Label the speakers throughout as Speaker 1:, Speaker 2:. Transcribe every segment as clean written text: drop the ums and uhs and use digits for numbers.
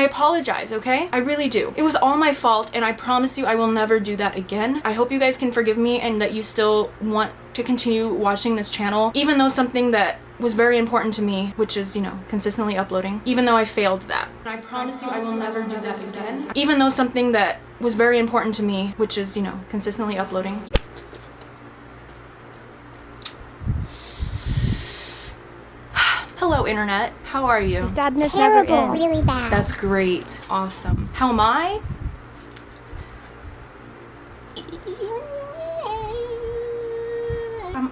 Speaker 1: apologize, okay? I really do. It was all my fault, and I promise you I will never do that again. I hope you guys can forgive me and that you still want to continue watching this channel, even though something that was very important to me, which is, you know, consistently uploading, even though I failed that. I promise you I will never do that again. Even though something that was very important to me, which is, you know, consistently uploading. Hello, internet. How are you?
Speaker 2: The sadness
Speaker 3: Terrible,
Speaker 2: never ends.
Speaker 3: really bad.
Speaker 1: That's great. Awesome. How am I?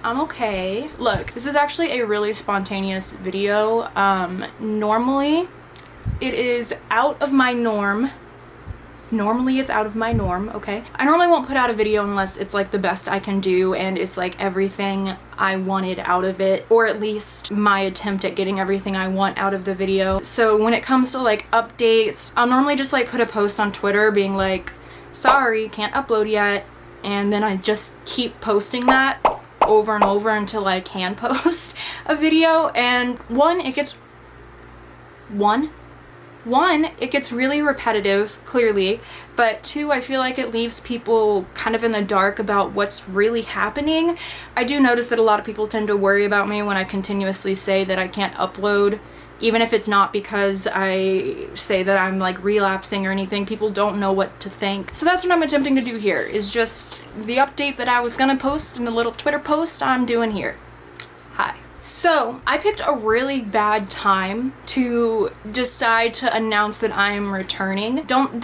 Speaker 1: I'm okay. Look, this is actually a really spontaneous video. Normally it is out of my norm. Normally it's out of my norm, okay? I normally won't put out a video unless it's like the best I can do and it's like everything I wanted out of it, or at least my attempt at getting everything I want out of the video. So when it comes to like updates, I'll normally just like put a post on Twitter being like, sorry, can't upload yet, and then I just keep posting that over and over until I can post a video. And one, it gets really repetitive, clearly, but two, I feel like it leaves people kind of in the dark about what's really happening. I do notice that a lot of people tend to worry about me when I continuously say that I can't upload, even if it's not because I say that I'm like relapsing or anything. People don't know what to think. So that's what I'm attempting to do here, is just the update that I was gonna post in the little Twitter post I'm doing here. Hi. So I picked a really bad time to decide to announce that I am returning. Don't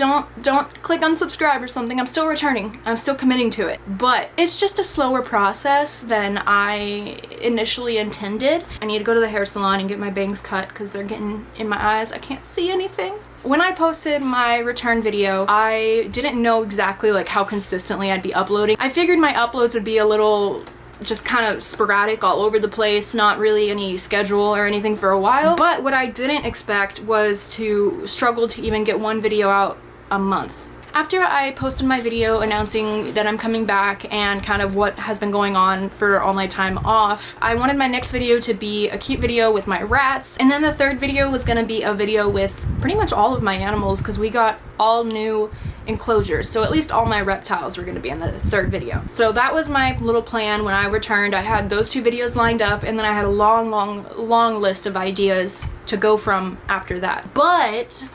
Speaker 1: click unsubscribe or something. I'm still returning. I'm still committing to it. But it's just a slower process than I initially intended. I need to go to the hair salon and get my bangs cut because they're getting in my eyes. I can't see anything. When I posted my return video, I didn't know exactly like how consistently I'd be uploading. I figured my uploads would be a little just kind of sporadic, all over the place, not really any schedule or anything for a while. But what I didn't expect was to struggle to even get one video out a month. After I posted my video announcing that I'm coming back and kind of what has been going on for all my time off, I wanted my next video to be a cute video with my rats, and then the third video was gonna be a video with pretty much all of my animals because we got all new enclosures, so at least all my reptiles were going to be in the third video. So that was my little plan when I returned. I had those two videos lined up, and then I had a long list of ideas to go from after that. But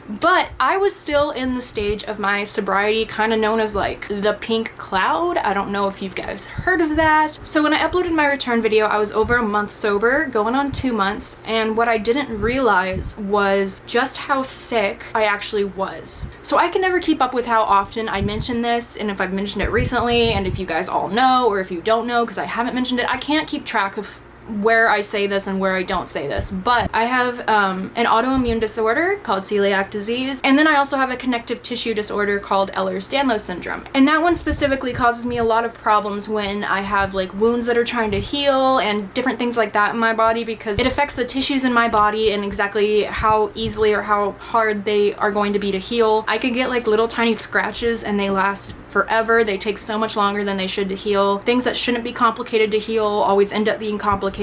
Speaker 1: I was still in the stage of my sobriety, kind of known as like the pink cloud. I don't know if you guys heard of that. So when I uploaded my return video, I was over a month sober, going on 2 months, and what I didn't realize was just how sick I actually was. So I can never keep up with how often I mention this, and if I've mentioned it recently, and if you guys all know, or if you don't know because I haven't mentioned it. I can't keep track of where I say this and where I don't say this, but I have an autoimmune disorder called celiac disease, and then I also have a connective tissue disorder called Ehlers-Danlos syndrome, and that one specifically causes me a lot of problems when I have like wounds that are trying to heal and different things like that in my body, because it affects the tissues in my body and exactly how easily or how hard they are going to be to heal. I could get like little tiny scratches and they last forever. They take so much longer than they should to heal. Things that shouldn't be complicated to heal always end up being complicated.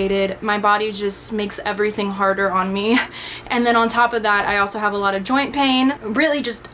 Speaker 1: My body just makes everything harder on me. And then on top of that, I also have a lot of joint pain, really just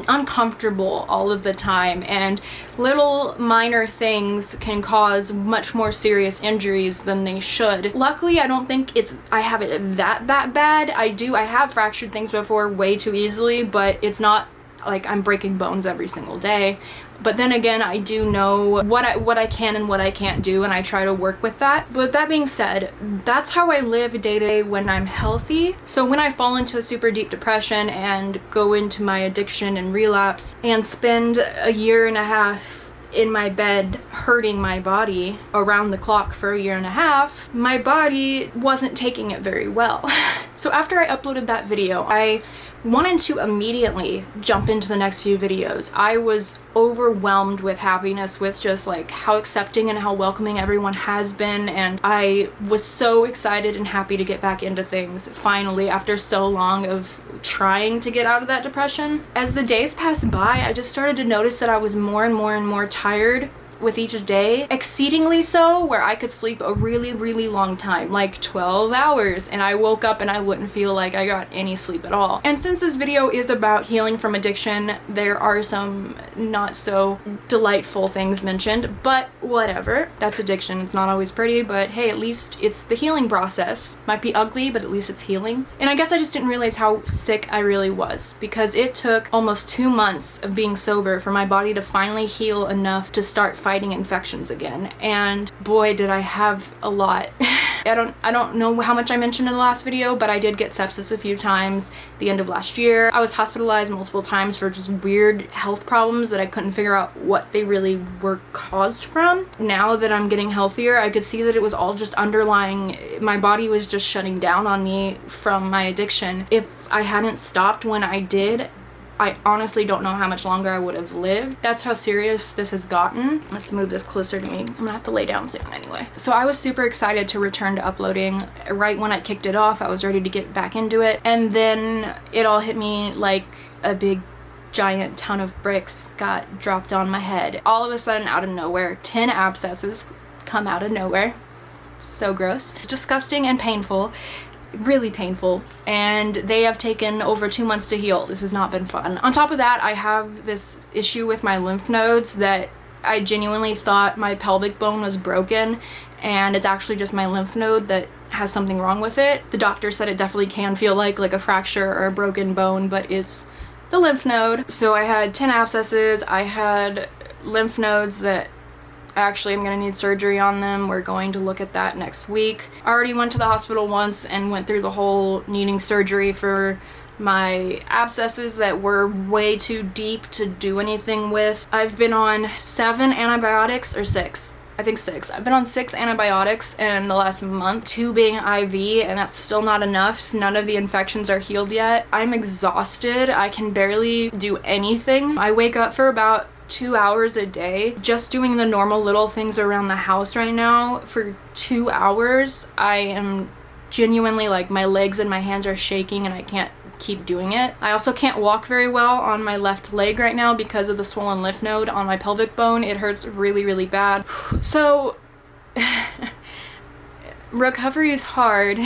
Speaker 1: uncomfortable all of the time, and little minor things can cause much more serious injuries than they should. Luckily, I don't think I have it that bad. I have fractured things before way too easily, but it's not like I'm breaking bones every single day. But then again, I do know what I can and what I can't do, and I try to work with that. But that being said, that's how I live day to day when I'm healthy. So when I fall into a super deep depression and go into my addiction and relapse and spend a year and a half in my bed hurting my body around the clock for a year and a half, my body wasn't taking it very well. So after I uploaded that video, I wanted to immediately jump into the next few videos. I was overwhelmed with happiness with just like how accepting and how welcoming everyone has been, and I was so excited and happy to get back into things finally after so long of trying to get out of that depression. As the days passed by, I just started to notice that I was more and more tired with each day, exceedingly so, where I could sleep a really, really long time, like 12 hours, and I woke up and I wouldn't feel like I got any sleep at all. And since this video is about healing from addiction, there are some not so delightful things mentioned, but whatever. That's addiction. It's not always pretty, but hey, at least it's the healing process. Might be ugly, but at least it's healing. And I guess I just didn't realize how sick I really was, because it took almost 2 months of being sober for my body to finally heal enough to start fighting infections again. And boy, did I have a lot. I don't know how much I mentioned in the last video, but I did get sepsis a few times the end of last year. I was hospitalized multiple times for just weird health problems that I couldn't figure out what they really were caused from. Now that I'm getting healthier, I could see that it was all just underlying. My body was just shutting down on me from my addiction. If I hadn't stopped when I did, I honestly don't know how much longer I would have lived. That's how serious this has gotten. Let's move this closer to me. I'm gonna have to lay down soon anyway. So I was super excited to return to uploading. Right when I kicked it off, I was ready to get back into it. And then it all hit me like a big giant ton of bricks got dropped on my head. All of a sudden, out of nowhere, 10 abscesses come out of nowhere. So gross. Disgusting and painful. Really painful, and they have taken over 2 months to heal. This has not been fun. On top of that, I have this issue with my lymph nodes that I genuinely thought my pelvic bone was broken, and it's actually just my lymph node that has something wrong with it. The doctor said it definitely can feel like a fracture or a broken bone, but it's the lymph node. So I had 10 abscesses. I had lymph nodes that actually I'm gonna need surgery on them. We're going to look at that next week. I already went to the hospital once and went through the whole needing surgery for my abscesses that were way too deep to do anything with. I've been on 7 antibiotics, or 6. I think 6. I've been on 6 antibiotics in the last month, 2 being IV, and that's still not enough. None of the infections are healed yet. I'm exhausted. I can barely do anything. I wake up for about 2 hours a day just doing the normal little things around the house right now. For 2 hours, I am genuinely like, my legs and my hands are shaking and I can't keep doing it. I also can't walk very well on my left leg right now because of the swollen lymph node on my pelvic bone. It hurts really, really bad. So recovery is hard.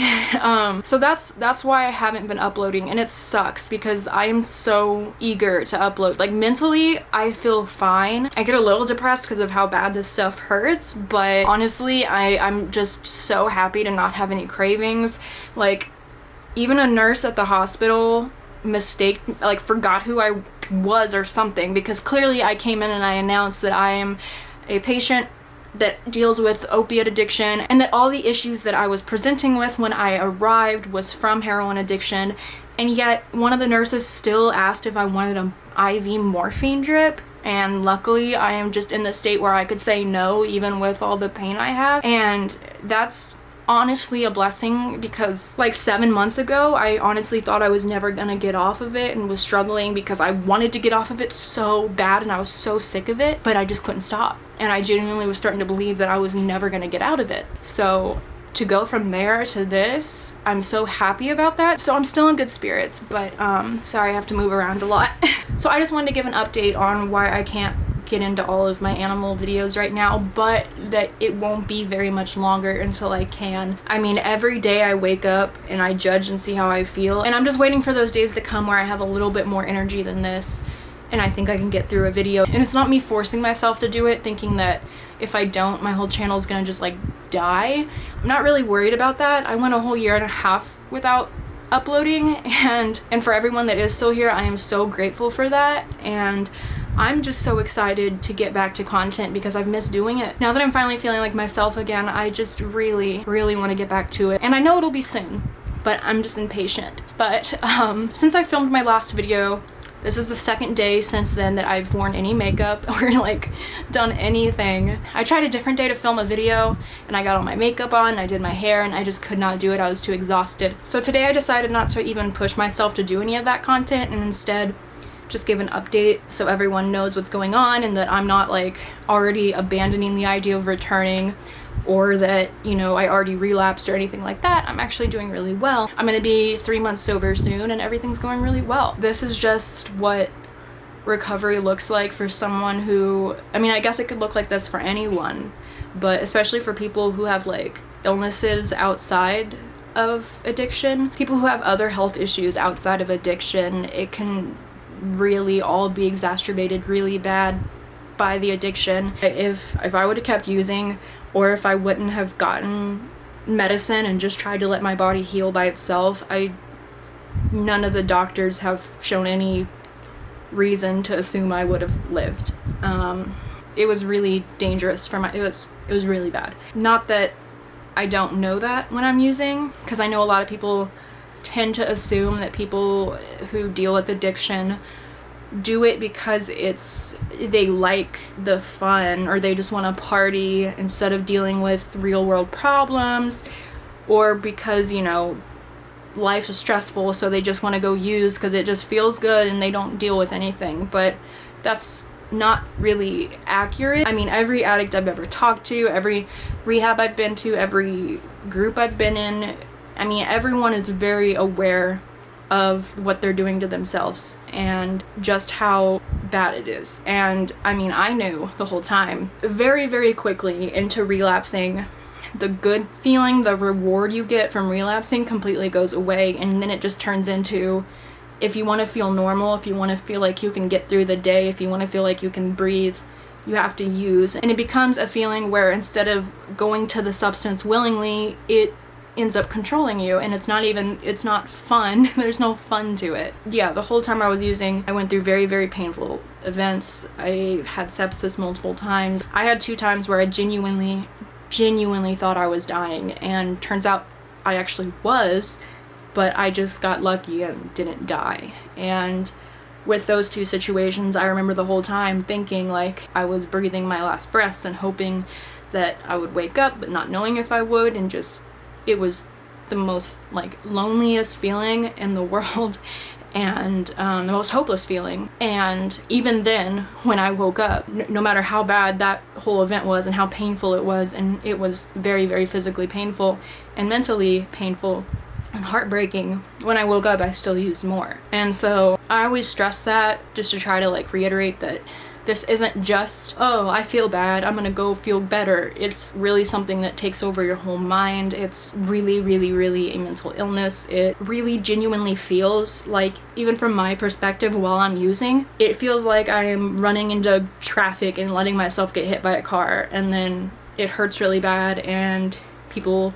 Speaker 1: So that's why I haven't been uploading, and it sucks because I am so eager to upload. Like, mentally, I feel fine. I get a little depressed because of how bad this stuff hurts, but honestly, I'm just so happy to not have any cravings. Like, even a nurse at the hospital forgot who I was or something, because clearly I came in and I announced that I am a patient that deals with opiate addiction, and that all the issues that I was presenting with when I arrived was from heroin addiction. And yet one of the nurses still asked if I wanted an IV morphine drip, and luckily I am just in the state where I could say no even with all the pain I have. And that's honestly a blessing, because like 7 months ago I honestly thought I was never gonna get off of it and was struggling because I wanted to get off of it so bad and I was so sick of it, but I just couldn't stop, and I genuinely was starting to believe that I was never gonna get out of it. So to go from there to this, I'm so happy about that. So I'm still in good spirits, but sorry I have to move around a lot. So I just wanted to give an update on why I can't get into all of my animal videos right now, but that it won't be very much longer until I can. I mean, every day I wake up and I judge and see how I feel, and I'm just waiting for those days to come where I have a little bit more energy than this, and I think I can get through a video. And it's not me forcing myself to do it, thinking that if I don't, my whole channel is gonna just like die. I'm not really worried about that. I went a whole 1.5 years without uploading, and for everyone that is still here, I am so grateful for that. And I'm just so excited to get back to content because I've missed doing it. Now that I'm finally feeling like myself again, I just really, really want to get back to it. And I know it'll be soon, but I'm just impatient. But since I filmed my last video, this is the 2nd day since then that I've worn any makeup or like done anything. I tried a different day to film a video and I got all my makeup on, I did my hair, and I just could not do it. I was too exhausted. So today I decided not to even push myself to do any of that content, and instead just give an update so everyone knows what's going on, and that I'm not like already abandoning the idea of returning, or that, you know, I already relapsed or anything like that. I'm actually doing really well. I'm gonna be 3 months sober soon and everything's going really well. This is just what recovery looks like for someone who, I mean, I guess it could look like this for anyone, but especially for people who have like illnesses outside of addiction, people who have other health issues outside of addiction, it can really all be exacerbated really bad by the addiction. If I would have kept using, or if I wouldn't have gotten medicine and just tried to let my body heal by itself, none of the doctors have shown any reason to assume I would have lived. It was really dangerous for it was really bad. Not that I don't know that when I'm using, because I know a lot of people tend to assume that people who deal with addiction do it because they like the fun, or they just want to party instead of dealing with real world problems, or because, you know, life is stressful, so they just want to go use because it just feels good and they don't deal with anything. But that's not really accurate. I mean, every addict I've ever talked to, every rehab I've been to, every group I've been in, I mean, everyone is very aware of what they're doing to themselves and just how bad it is. And I mean, I knew the whole time. Very, very quickly into relapsing, the good feeling, the reward you get from relapsing completely goes away, and then it just turns into, if you want to feel normal, if you want to feel like you can get through the day, if you want to feel like you can breathe, you have to use. And it becomes a feeling where instead of going to the substance willingly, it ends up controlling you, and it's not fun. There's no fun to it. Yeah, the whole time I was using, I went through very, very painful events. I had sepsis multiple times. I had 2 times where I genuinely thought I was dying, and turns out I actually was, but I just got lucky and didn't die. And with those 2 situations, I remember the whole time thinking like I was breathing my last breaths and hoping that I would wake up, but not knowing if I would, and just, it was the most like loneliest feeling in the world, and the most hopeless feeling. And even then, when I woke up, no matter how bad that whole event was and how painful it was, and it was very, very physically painful and mentally painful and heartbreaking, when I woke up I still used more. And so I always stress that, just to try to like reiterate that this isn't just, oh, I feel bad, I'm gonna go feel better. It's really something that takes over your whole mind. It's really, really, really a mental illness. It really genuinely feels like, even from my perspective while I'm using, it feels like I am running into traffic and letting myself get hit by a car, and then it hurts really bad and people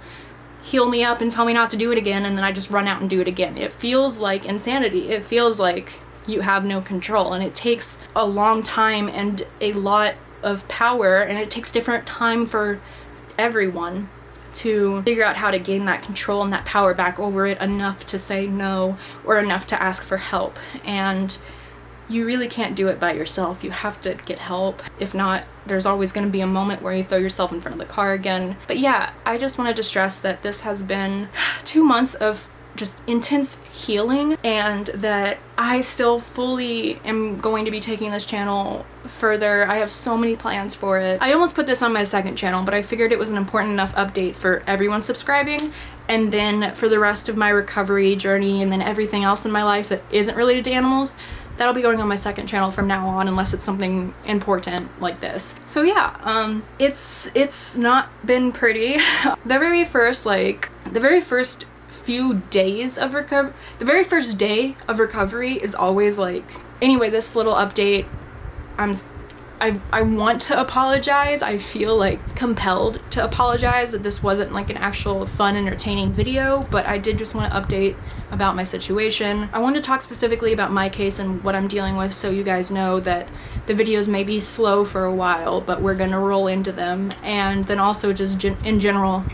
Speaker 1: heal me up and tell me not to do it again, and then I just run out and do it again. It feels like insanity. It feels like you have no control, and it takes a long time and a lot of power, and it takes different time for everyone to figure out how to gain that control and that power back over it, enough to say no or enough to ask for help. And you really can't do it by yourself. You have to get help. If not, there's always going to be a moment where you throw yourself in front of the car again. But yeah, I just wanted to stress that this has been 2 months of just intense healing, and that I still fully am going to be taking this channel further. I have so many plans for it. I almost put this on my second channel, but I figured it was an important enough update for everyone subscribing, and then for the rest of my recovery journey and then everything else in my life that isn't related to animals, that'll be going on my second channel from now on, unless it's something important like this. So yeah, it's not been pretty. The very first few days of recovery, the very first day of recovery is always like, anyway, this little update, I want to apologize. I feel like compelled to apologize that this wasn't like an actual fun, entertaining video, but I did just want to update about my situation. I want to talk specifically about my case and what I'm dealing with, so you guys know that the videos may be slow for a while, but we're gonna roll into them. And then also just in general,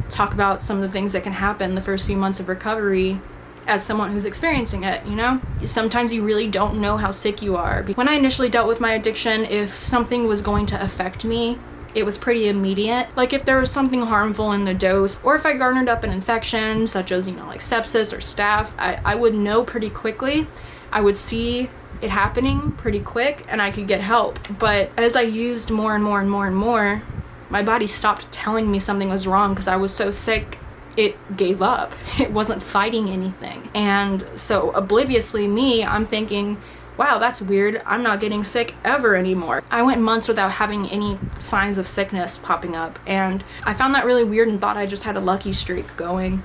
Speaker 1: talk about some of the things that can happen the first few months of recovery as someone who's experiencing it, you know? Sometimes you really don't know how sick you are. When I initially dealt with my addiction, if something was going to affect me, it was pretty immediate. Like if there was something harmful in the dose, or if I garnered up an infection such as, you know, like sepsis or staph, I would know pretty quickly. I would see it happening pretty quick and I could get help. But as I used more and more and more and more, my body stopped telling me something was wrong because I was so sick, it gave up. It wasn't fighting anything. And so obliviously I'm thinking, wow, that's weird. I'm not getting sick ever anymore. I went months without having any signs of sickness popping up, and I found that really weird and thought I just had a lucky streak going.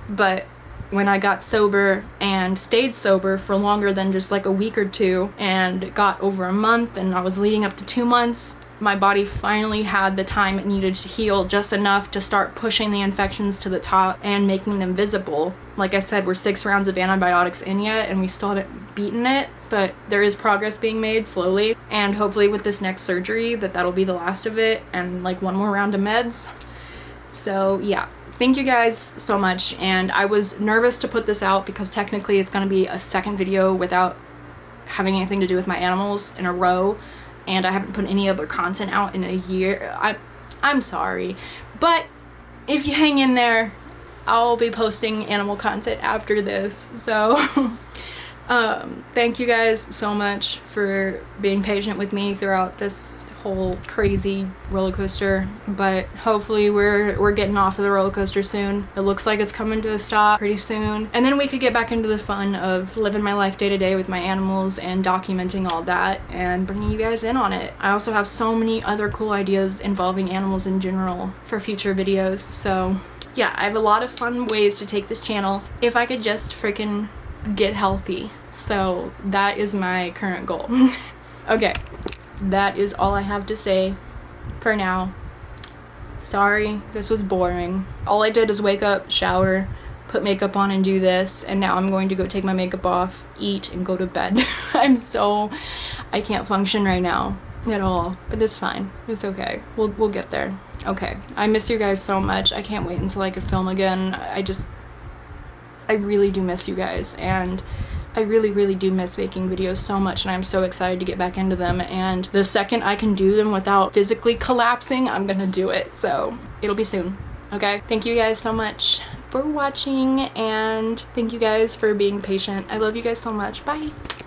Speaker 1: But when I got sober and stayed sober for longer than just like a week or two, and got over a month, and I was leading up to 2 months, my body finally had the time it needed to heal just enough to start pushing the infections to the top and making them visible. Like I said, we're 6 rounds of antibiotics in yet, and we still haven't beaten it, but there is progress being made slowly. And hopefully with this next surgery that'll be the last of it, and like 1 more round of meds. So yeah, thank you guys so much. And I was nervous to put this out because technically it's gonna be a second video without having anything to do with my animals in a row, and I haven't put any other content out in a year. I'm sorry, but if you hang in there, I'll be posting animal content after this. So thank you guys so much for being patient with me throughout this whole crazy roller coaster, but hopefully we're getting off of the roller coaster soon. It looks like it's coming to a stop pretty soon, and then we could get back into the fun of living my life day to day with my animals and documenting all that and bringing you guys in on it. I also have so many other cool ideas involving animals in general for future videos, so yeah, I have a lot of fun ways to take this channel if I could just freaking get healthy. So that is my current goal. Okay, that is all I have to say for now. Sorry, this was boring. All I did is wake up, shower, put makeup on, and do this, and now I'm going to go take my makeup off, eat, and go to bed. I can't function right now at all, but it's fine. It's okay. We'll get there. Okay, I miss you guys so much. I can't wait until I could film again. I really do miss you guys, and I really do miss making videos so much, and I'm so excited to get back into them, and the second I can do them without physically collapsing, I'm gonna do it. So it'll be soon. Okay, thank you guys so much for watching, and thank you guys for being patient. I love you guys so much. Bye.